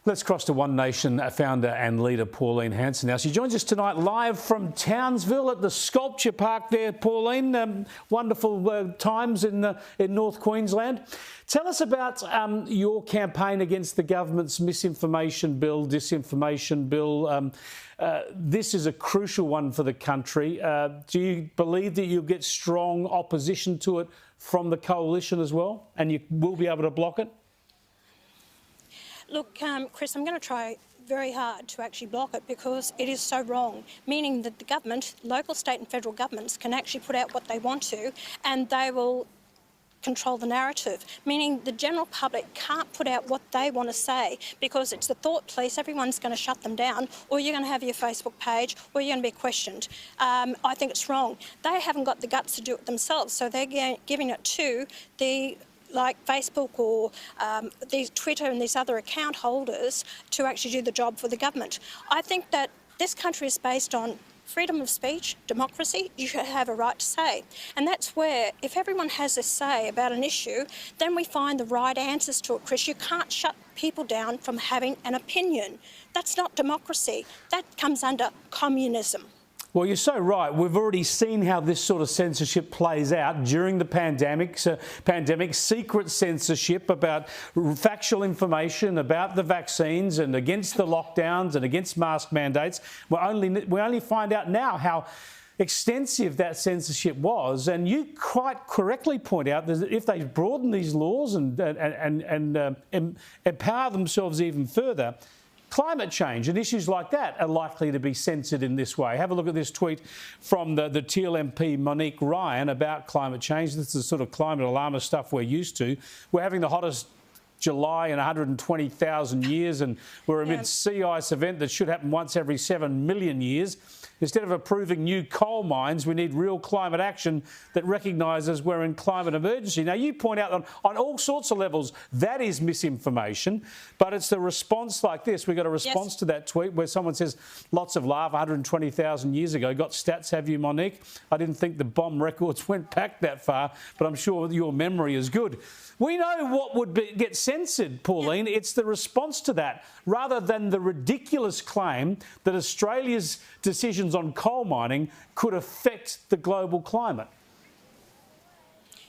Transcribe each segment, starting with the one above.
Let's cross to One Nation founder and leader Pauline Hanson. Now, she joins us tonight live from Townsville at the Sculpture Park there, Pauline. Wonderful times in North Queensland. Tell us about your campaign against the government's misinformation bill, disinformation bill. This is a crucial one for the country. Do you believe that you'll get strong opposition to it from the coalition as well, and you will be able to block it? Look, Chris, I'm going to try very hard to actually block it because it is so wrong, meaning that the government, local, state and federal governments can actually put out what they want to and they will control the narrative, meaning the general public can't put out what they want to say because it's the thought police. Everyone's going to shut them down, or you're going to have your Facebook page, or you're going to be questioned. I think it's wrong. They haven't got the guts to do it themselves, so they're giving it to the Facebook or these Twitter and these other account holders to actually do the job for the government. I think that this country is based on freedom of speech, democracy. You should have a right to say. And that's where, if everyone has a say about an issue, then we find the right answers to it, Chris. You can't shut people down from having an opinion. That's not democracy. That comes under communism. Well, you're so right. We've already seen how this sort of censorship plays out during the pandemic, secret censorship about factual information about the vaccines and against the lockdowns and against mask mandates. We only find out now how extensive that censorship was, and you quite correctly point out that if they broaden these laws and empower themselves even further, climate change and issues like that are likely to be censored in this way. Have a look at this tweet from the Teal MP Monique Ryan about climate change. This is the sort of climate alarmist stuff we're used to. We're having the hottest July in 120,000 years, and we're amid sea ice event that should happen once every 7 million years. Instead of approving new coal mines, we need real climate action that recognises we're in climate emergency. Now, you point out on all sorts of levels that is misinformation, but it's the response like this. We got a response to that tweet where someone says, lots of love, 120,000 years ago. Got stats, have you, Monique? I didn't think the bomb records went back that far, but I'm sure your memory is good. We know what would get censored, Pauline. It's the response to that, rather than the ridiculous claim that Australia's decisions on coal mining could affect the global climate.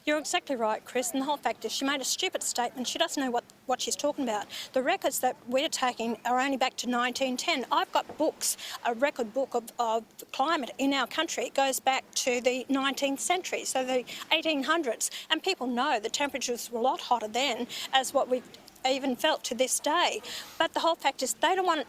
You're exactly right, Chris, and the whole fact is she made a stupid statement. She doesn't know what she's talking about. The records that we're taking are only back to 1910. I've got books, a record book of climate in our country. It goes back to the 19th century, so the 1800s, and people know the temperatures were a lot hotter then as what we've even felt to this day. But the whole fact is they don't want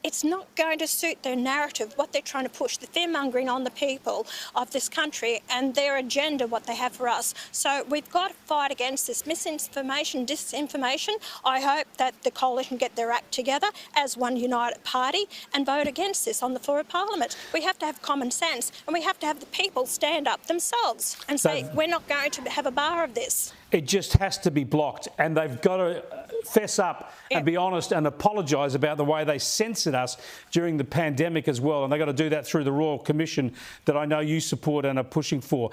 it's not going to suit their narrative, what they're trying to push, the fear-mongering on the people of this country and their agenda, what they have for us. So we've got to fight against this misinformation, disinformation. I hope that the coalition get their act together as one united party and vote against this on the floor of Parliament. We have to have common sense and we have to have the people stand up themselves and say, we're not going to have a bar of this. It just has to be blocked, and they've got to fess up and be honest and apologise about the way they censored us during the pandemic as well, and they've got to do that through the Royal Commission that I know you support and are pushing for.